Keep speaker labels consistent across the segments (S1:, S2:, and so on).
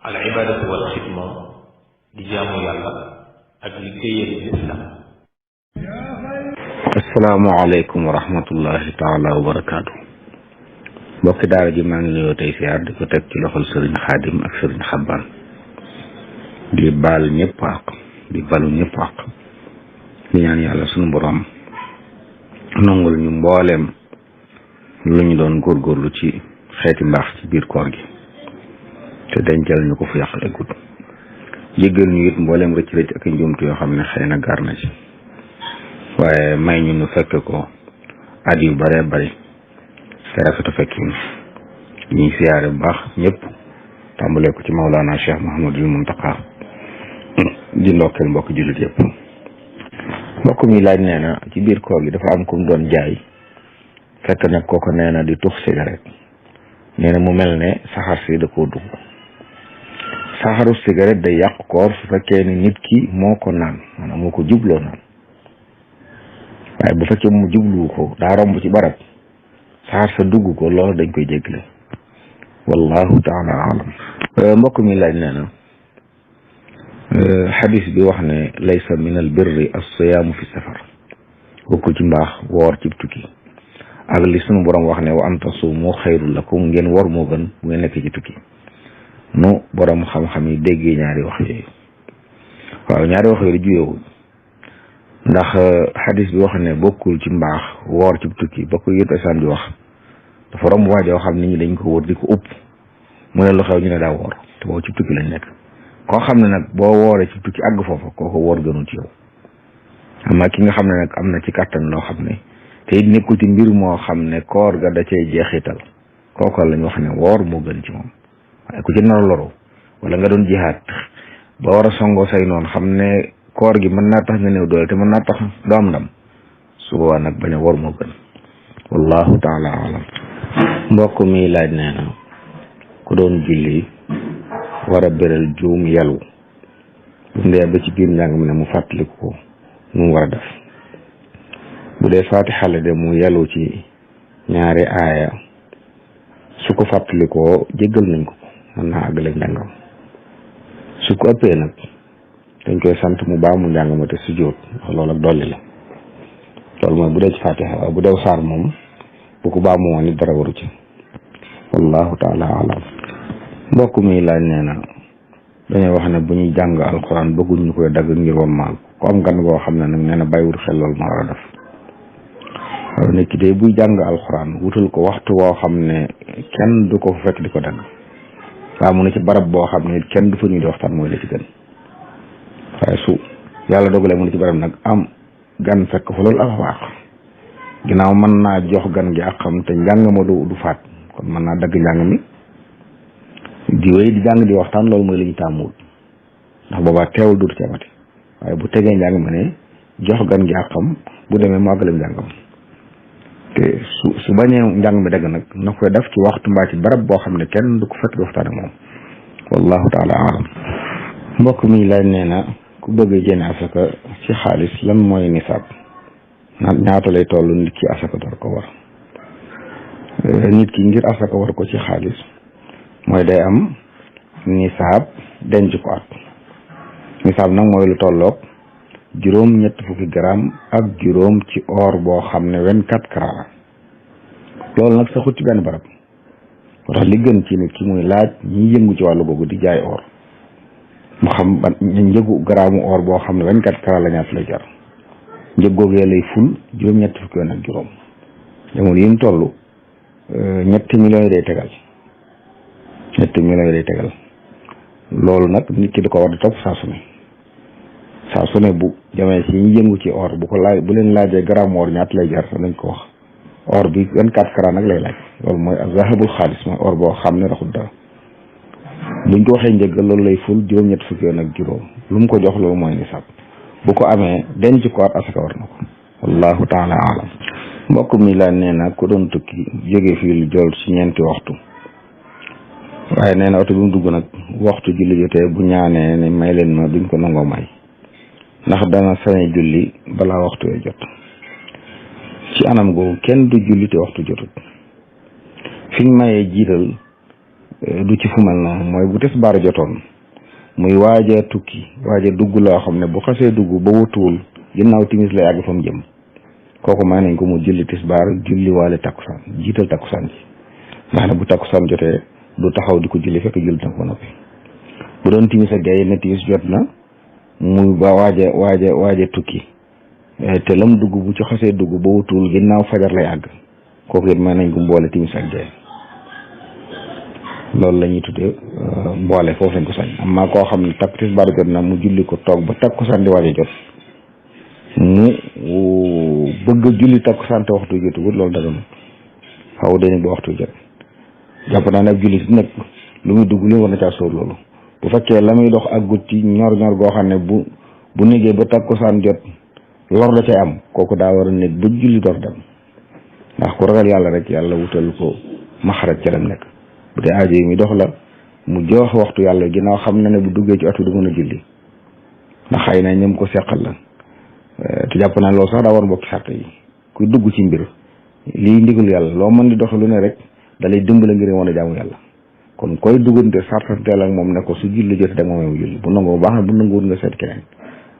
S1: al ibaadatu wal xidma di jaamu yàlla ak liggéeyal islam.
S2: asalaamaaleykum wa rahmatullahi taala wa barakaatu. mbokki daara ji maa ngi nuyoo tey siyaar di ko teg ci loxol sëriñ xaadim ak sëriñ xabbaan di baal ñëpp àq di balu ñëpp àq di ñaan yàlla sunu borom nongul ñu mbooleem lu ñu doon góorgóorlu ci xeeti mbaax ci biir koor gi te dencal ñu ko fu yàq eggut jéggal ñu it mbooleem rëcc rëcc ak njuumtu yoo xam ne xëy na gar na ci waaye may ñu nu fekk ko at yu bare bari te rafetu fekk ñuy siyaare bu baax ñëpp tàmbalee ko ci Mawlana Cheikh Mouhamadul Muntaqa di ndokkeel mbokk jullit yëpp. mbokk mi laaj nee na ci biir koor gi dafa am ku mu doon jaay fekk nag kooko nee na di tux cigarette nee na mu mel ne saxar si da koo dugg. saxaru cigarette day yàq koor su fekkee ni nit ki moo ko naan maanaam moo ko jubloo naan waaye bu fekkee mu jubluwu ko daa romb ci barab saxar sa dugg ko loolu dañ koy jégle wallahu taala alam. mbokk mi laaj nee na xadis bi wax ne laysa min al birri as-siyaamu fi safar bokkul ci mbaax woor ci tukki ak li sunu borom wax ne wa an tasuumu xayrun lakum ngeen woor moo gën bu ngeen nekk ci tukki nu borom xam-xam yi déggee ñaari wax yooyu waaw ñaari wax yooyu da juyewul ndax xadis bi wax ne bokkul ci mbaax woor ci tukki ba ko yëpp isaan bi wax dafa romb waajoo xam nit ñi dañ ko wër di ko upp mu ne lu xew ñu ne daa woor te boobu ci tukki lañ nekk koo xam ne nag boo wooree ci tukki àgg foofa kooko woor gënul ci yow amma ki nga xam ne nag am na ci kàttan loo xam ne te it nekkul ci mbir moo xam ne koor ga da cay jeexital kooko lañ wax ne woor moo gën ci moom waaye ku ci nar a loru wala nga doon jihaat ba war a songoo say noonu xam ne koor gi mën naa tax nga néew doole te mën naa tax doo am ndam su boobaa nag bañ a woor moo gën wallahu taala alam. mbokk mi laaj nee na ku doon julli war a béral juum yelu bu ndee ba ci biir njàng mi ne mu fàttaliku ko nu mu war a def bu dee faatixa la de mu yelu ci ñaari aaya su ko fàttalikoo jéggal nañ ko mën naa àggale njàngam su ko ëppee nag dañ koy sant mu baamu njàng ma te sujjóot ndax loolu ak dolli la loolu mooy bu dee ci faatixa waaye bu dew saar moom bu ko baamu woon it dara waru ci wallahu taala alam. mbokk mi laaj nee na dañoo wax ne bu ñuy jàng alxuraan bëgguñ ñu koy dagg ngir wammaal ko am gan goo xam ne nag nee na bàyyiwul xel loolu ma war a def waaw nit ki de buy jàng alxuraan wutal ko waxtu woo xam ne kenn du ko fekk di ko dagg waaw mu ne ci barab boo xam ne kenn du fa ñuy di waxtaan mooy la ci gën waaye su yàlla dogalee mu ne ci barab nag am gan fekk fa loolu ak ginnaaw mën naa jox gan gi ak xam te njàng ma du faat kon mën naa dagg njàng mi di wéy di jàng di waxtaan loolu mooy li ñu tàmmuwul ndax boobaa teewul duutu ci amati waaye bu tegee njàng ma ne jox gan gi ak xam bu demee mu àggale njàngam te su bañee njàng mi dagg nag na koy def ci waxtu mbaa ci barab boo xam ne kenn du ko fekk di waxtaan ak moom wallahu taala alam. mbokk mi laaj nee na ku bëgg génne asaka ci xaalis lan mooy nisaab ñaata lay toll nit ki asaka door ko war nit ki ngir asaka war ko ci xaalis mooy day am nisaab denc ko at nisaab nag mooy lu tolloog juróom ñett fukki gramme ak juróom ci or boo xam ne 24 carats la loolu nag saxut ci benn barab moo tax li gën ci nit ki muy laaj ñi yëngu ci wàllu googu di jaay or mu xam ban njëgu gramme or boo xam ne 24 carats la ñaata lay jar njëg googee lay ful juróom ñett fukki yoon ak juróom jamono yi mu toll ñetti millions yi day tegal loolu nag nit ki di ko war di topp saa su ne bu jamee si ñu yëngu ci or bu leen laajee gramme or ñaata lay jar nañ ko wax or bi 24 carats nag lay laaj loolu mooy zahabul xaalis mooy or boo xam ne raxul dara buñ ko waxee njëggal loolu lay ful juróom ñett fukki yoon ak juróom lu mu ko jox loolu mooy nisaab bu ko amee denc ko at asaka war na ko wallahu taala alam. mbokk mi laa nee na ku doon tukki jóge fii lu jol ci ñeenti waxtu waaye nee na oto bi mu dugg nag waxtu julli jotee bu ñaanee ne may leen ma duñ ko nangoo may ndax dana sañ julli balaa waxtu yooyu jot ci anam googu kenn du julli te waxtu jotut fiñ mayee jiital du ci fu mel na mooy bu tisbaar jotoon muy waaja tukki waaja dugg loo xam ne bu xasee dugg ba wutuwul ginnaaw timis lay àgg fa mu jëm kooku may nañ ko mu julli tisbaar julli waale takkusaan jiital takkusaan ci ndax ne bu takkusaan jotee du taxaw di ko julli fekk julli na ko noppi bu doon timis ak gay ne timis jot na muy ba waaja tukki te lam dugg bu ci xasee dugg ba wutuwul ginnaaw fajar lay àgg kooku it may nañ ko mboole timis ak gay loolu la ñuy tuddee mboole foofu lañ ko sañ amma koo xam ne takk tisbaar jot na mu julli ko toog ba takkusaan di waaja jot mu bëgg a julli takkusaan te waxtu jotugul loolu daga na xaw dañu ba waxtu jot jàpp naa ne ab jullit nag lu muy dugg li war na caa sóor loolu bu fekkee la muy dox ak gutti ñor goo xam ne bu négee ba takkusaan jot lor la cay am kooku daa war a nekk ba julli door dem ndax ku ragal yàlla rek yàlla wutal ko maxaraj ca dem nekk bu dee aajo yi mi dox la mu jox waxtu yàlla ginnaaw xam na ne bu duggee ci waxtu du mën a julli ndax xëy na ñoom ko seqal la te jàpp naa loolu sax daa war mbokki sàrt yi kuy dugg ci mbir lii ndigal yàlla loo mën di dox lu ne rek da lay dimbale ngir mën a jaamu yàlla kon koy duggante sartanteel ak moom ne ko su julli jot da moom julli bu nangoo baax na bu nanguwul nga seet keneen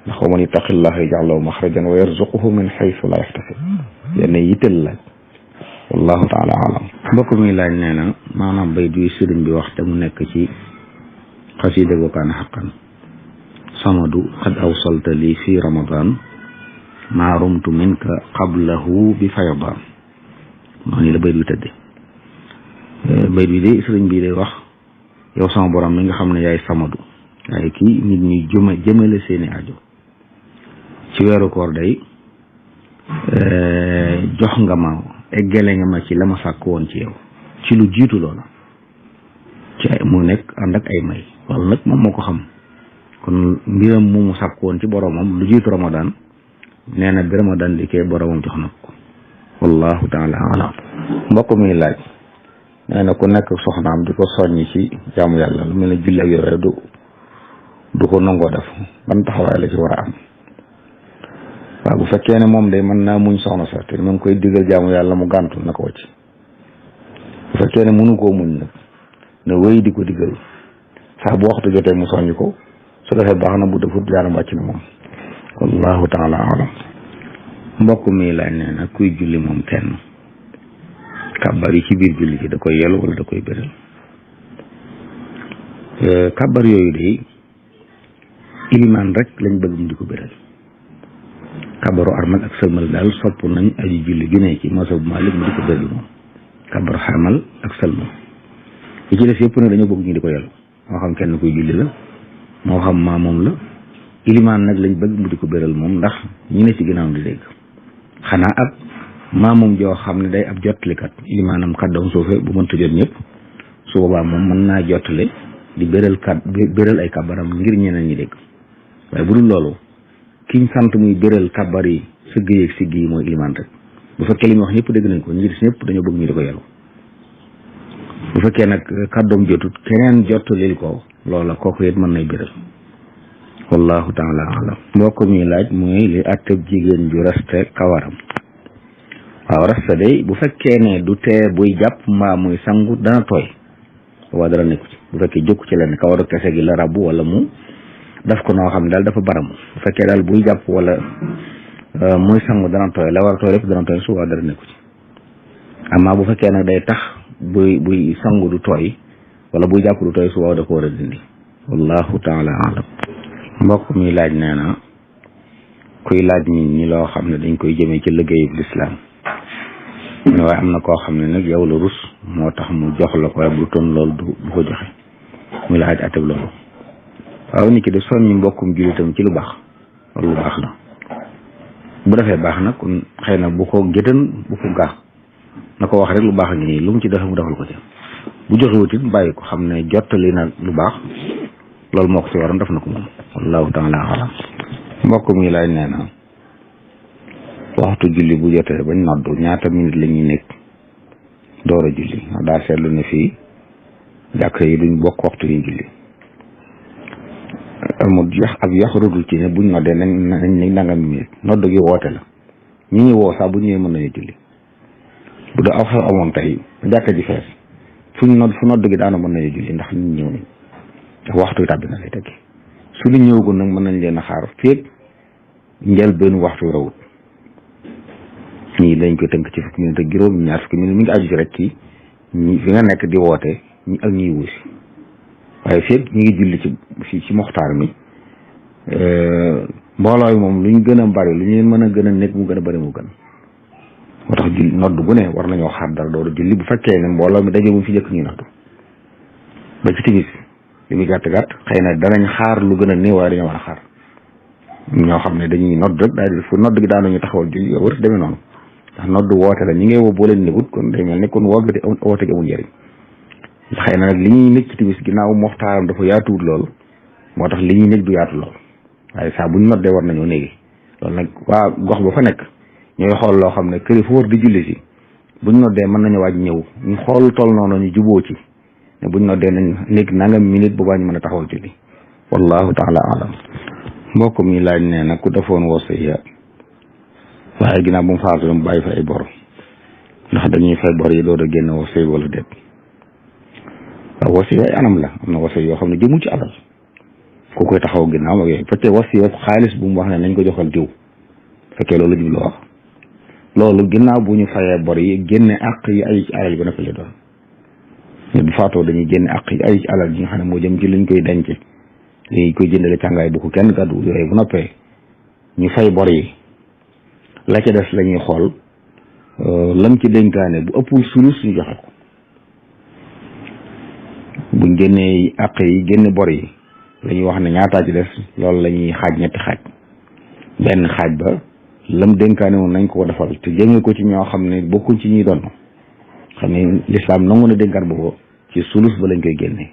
S2: ndax wa man yattaqillaha yaj'al lahu maxrajan wa yarzuquhu min haythu la yahtasib yenn yitteel la wallahu taala alam mbokk mi laaj nee na maanaam bay duy sëriñ bi wax te mu nekk ci xasida wa kaana xaqan samadu qad awsalta li fi ramadan maa rumtu minka qablahu bi faydan maa ni la bayt bi tëdde bayt bi de sëriñ bi day wax yow sama borom mi nga xam ne yaay samadu yaay kii nit ñi jëmale seeni aajo ci weeru koor day jox nga ma eggale nga ma ci la ma sàkk woon ci yow ci lu jiitu loola ci ay mu nekk ànd ak ay may wala nag moom moo ko xam kon mbiram mu sàkk woon ci boromam lu jiitu ramadan nee na bi ramadan dikkee boromam jox na ko wallahu taala alam mbokk mi laaj nee na ku nekk soxnaam di ko soññi ci jaamu yàlla lu mel ne julli ak yooyu du ko nangoo def ban taxawaay la ci war a am waaw bu fekkee ne moom day mën naa muñ soxna sax te mu ngi koy digal jaamu yàlla mu gàntu na ko wacc bu fekkee ne mënu koo muñ nag ne wéy di ko digal sax bu waxtu jotee mu soññ ko su defee baax na bu defut jaanam wàcc na moom wallahu taala alam mbokk mi laaj nee na kuy julli moom kenn kàbbar yi ci biir julli ci da koy yelu wala da koy béral kàbbar yooyu de ilimaan rek lañ bëgg mu di ko béral kàbbaru armal ak sëlmal daal sopp nañ aji julli ju ne ci masab Maalik mu di ko béral moom kàbbaru xarmal ak sëlmal yi ci def yëpp nag dañoo bëgg ñu di ko yelu moo xam kenn kuy julli la moo xam maa moom la ilimaan nag lañ bëgg mu di ko béral moom ndax ñi ne ci ginnaaw di dégg xanaa ab maamum joo xam ne day ab jottalikat ilimaanam kàddoom suufe bu mënta jot ñëpp su boobaa moom mën naa jottale di béral ay kàbbaram ngir ñeneen ñi dégg waaye bu dul loolu kiñ sant muy béral kàbbar yi sëgg yeeg sigg yi mooy ilimaan rek bu fekkee li muy wax ñëpp dégg nañ ko ñi gis ñëpp dañoo bëgg ñu di ko yelu bu fekkee nag kàddoom jotut keneen jottalil ko loola kooku it mën nay béral wallahu taala alam mbokk mi laaj mooy li atteb jigéen ju reste kawaram waaw rasta day bu fekkee ne du tee buy jàpp mbaa muy sangu dana tooy waa dara nekku ci bu fekkee jokku ci lenn kawaru kese gi la rabbu wala mu daf ko noo xam ne daal dafa baramu bu fekkee daal buy jàpp wala muy sangu dana tooy la war a tooy lépp dana tooy su waa dara nekku ci amaa bu fekkee nag day tax buy sangu du tooy wala buy jàpp du tooy su waa da ko war a dindi wallahu taala alam mbokk mi laaj nee na kuy laaj nit ñi loo xam ne dañ koy jëmee ci liggéeyub lislaam mu ne waaye am na koo xam ne nag yow la rus moo tax mu jox la ko bu toon loolu du ko joxe muy laaj ateb loolu waaw nit ki de soññi mbokkum jullitam ci lu baax loolu lu baax la bu defee baax nag kon xëy na bu ko géttan bu ko gaax na ko wax rek lu baax a ngi nii lu mu ci defe mu defal ko ci bu joxewut it bàyyi ko xam ne jottali na lu baax loolu moo ko ci waroon def na ko moom wallahu taala alam mbokk mi laaj nee na waxtu julli bu jotee bañ noddu ñaata minute la ñuy nekk door a julli ndax daa seetlu ne fii jàkk yi duñ bokk waxtu yi julli amul ab yaxarudul ci ne buñ noddee nañ nangam minute nodd gi woote la ñi ñi woo sax bu ñëwee mën nañu julli bu dee aw xew amoon tey jàkka ji fees fu nodd gi daana mën nañu julli ndax nit ñëw nañ ndax waxtu wi tàbbi na lay teggi su ñu ñëwagul nag mën nañ leen a xaar féeg njëlbéenu waxtu wi rawut ñii dañ koy tënk ci fukki minute ak juróom ñaar fukki minute mi ngi aju ci rek ci ñi fi nga nekk di woote ñi ak ñiy wuusi waaye féeg ñi ngi julli ci moxtaar mi mbooloo moom lu ñu gën a bari lu ñu leen mën a gën a nekk mu gën a bari mu gën moo tax julli nodd bu ne war nañoo xaar dara dooru julli bu fekkee ne mbooloo mi daje mu fi njëkk ñuy nodd ba ci timis li muy gàtt gàtt xëy na danañ xaar lu gën a néew waaye dañoo war a xaar ñoo xam ne dañuy nodd rek daal di fu nodd gi daanañu taxawal julli yow wër demee noonu ndax nodd woote la ñi ngay woo boo leen negut kon day mel ne kon woote gi amul njëriñ xëy na nag li ñuy nekk ci timis ginnaaw moxtaaram dafa yaatuwut lool moo tax li ñuy nekk du yaatu lool waaye saa buñ noddee war nañoo néegi loolu nag waa gox ba fa nekk ñooy xool loo xam ne kër yi fu wër di julli si buñ noddee mën nañu waaj ñëw ñu xool toll noonu ñu juboo ci ne buñ noddee nañ nekk nangam minute boobaa ñu mën a taxawal julli wallahu taala alam mbokk mi laaj nee na ku defoon wasiya waaye ginnaaw bu mu faatu mu bàyyi fa ay bor ndax dañuy fay bor yi door a génn wasiya wala déet waaw wasiya ay anam la am na wasiya yoo xam ne jëmul ci alal ku koy taxaw ginnaaw ak yooyu fekkee wasiya xaalis bu mu wax ne nañ ko joxal diw fekkee loolu jublu wax loolu ginnaaw bu ñu fayee bor yi génne àq yi ay ci alal ba na fa li doon mais bu faatoo dañuy génne àq yi ay ci alal ji nga xam ne moo jëm ci liñ koy denc li koy jëndale càngaay bu ko kenn gàddu yooyu bu noppee ñu fay bor yi la ca des la ñuy xool lam ci dénkaane bu ëppul sulus ñu joxe ko buñ génnee àq yi génne bor yi la ñuy wax ne ñaataa ci des loolu la ñuy xaaj ñetti xaaj benn xaaj ba lam dénkaane woon nañ ko defal te jëmee ko ci ñoo xam ne bokkuñ ci ñuy doon xam ne lislaam nangu na dénkaan boobu ci sulus ba lañ koy génne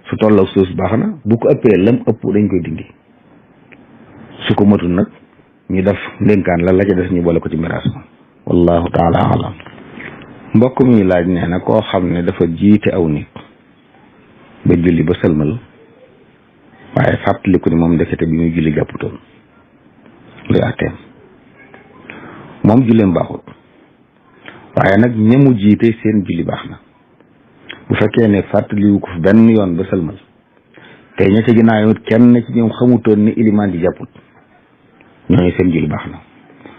S2: su tolloo sulus baax na bu ko ëppee lam ëpp dañ koy dindi su ko matul nag ñu def dénkaan la ca des ñu boole ko ci miraas ma wallahu taala alam mbokk mi laaj nee na koo xam ne dafa jiite aw nit ba julli ba sëlmal waaye fàttaliku ni moom ndekete bi muy julli jàpputoon luy àtteem moom julleem baaxut waaye nag ñemu jiite seen julli baax na bu fekkee ne fàttaliwu ko benn yoon ba sëlmal te ña ca ginnaaw it kenn ci ñoom xamutoon ni ilimaan ji jàpput ñooñu seen julli baax na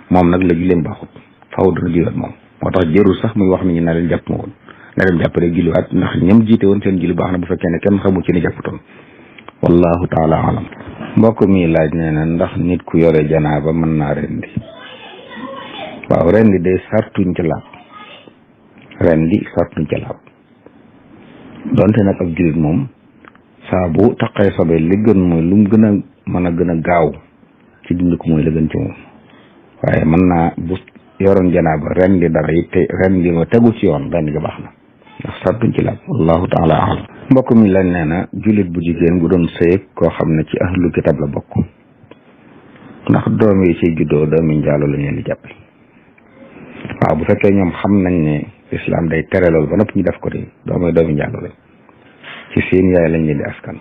S2: moom nag la julleem baaxut faaw dana julliwaat moom moo tax jërul sax muy wax ni ñu na leen jàpp ma woon na dem jàpp rek julliwaat ndax ñam jiite woon seen julli baax na bu fekkee ne kenn xamul ci ni jàpputoon wallahu taala alam mbokk mi laaj nee na ndax nit ku yore janaaba mën naa rendi waaw rendi day sartuñ ca laab rendi sartuñ ca laab donte nag ab jullit moom saa bu taqee sobe li gën mooy lu mu gën a mën a gën a gaaw ci dindi ko mooy la gën ci moom waaye mën naa bu yoroon janaaba rendi dara it te rendi ma tegu ci yoon rendi ga baax na ndax sartuñ ci laab wallahu taala alam mbokk mi lañ nee na jullit bu jigéen bu doon sëy koo xam ne ci ahlu kitab la bokk ndax doom yi ciy juddoo doomi njaalo lañ leen di jàppe waaw bu fekkee ñoom xam nañ ne islam day tere loolu ba noppi ñu def ko de doomi njaalo lañ ci seen yaay lañ leen di askan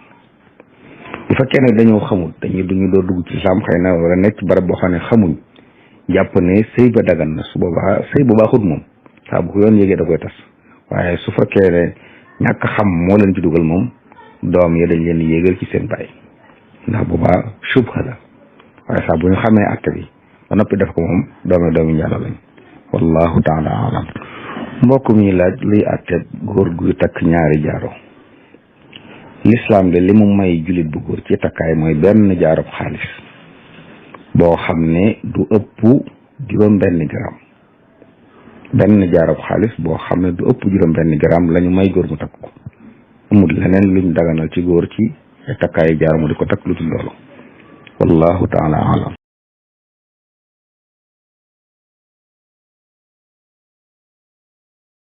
S2: bu fekkee ne dañoo xamul duñu doo dugg ci islam xëy na wala nekk ci barab boo xam ne xamuñ jàpp ne sëy ba dagan na su boobaa sëy bu baaxut moom saa bu ko yoon yégee da koy tas waaye su fekkee ne ñàkk xam moo leen ci dugal moom doom ya dañ leen yéegal ci seen baay ndax boobaa subha la waaye sax bu ñu xamee atte bi ba noppi def ko moom doomi njaalo lañ wallahu taala alam mbokk mi laaj luy atte góor guy takk ñaari jaaro l'islam de li mu may jullit bu góor ci takkaay mooy benn jaarop xaalis boo xam ne du ëpp juróom-benn gram benn jaarop xaalis boo xam ne du ëpp juróom-benn gram la ñu may góor mu takk ko amul leneen luñ daganal ci góor ci takkaay jaaro mu di ko takk lu ci loolu wallahu taala alam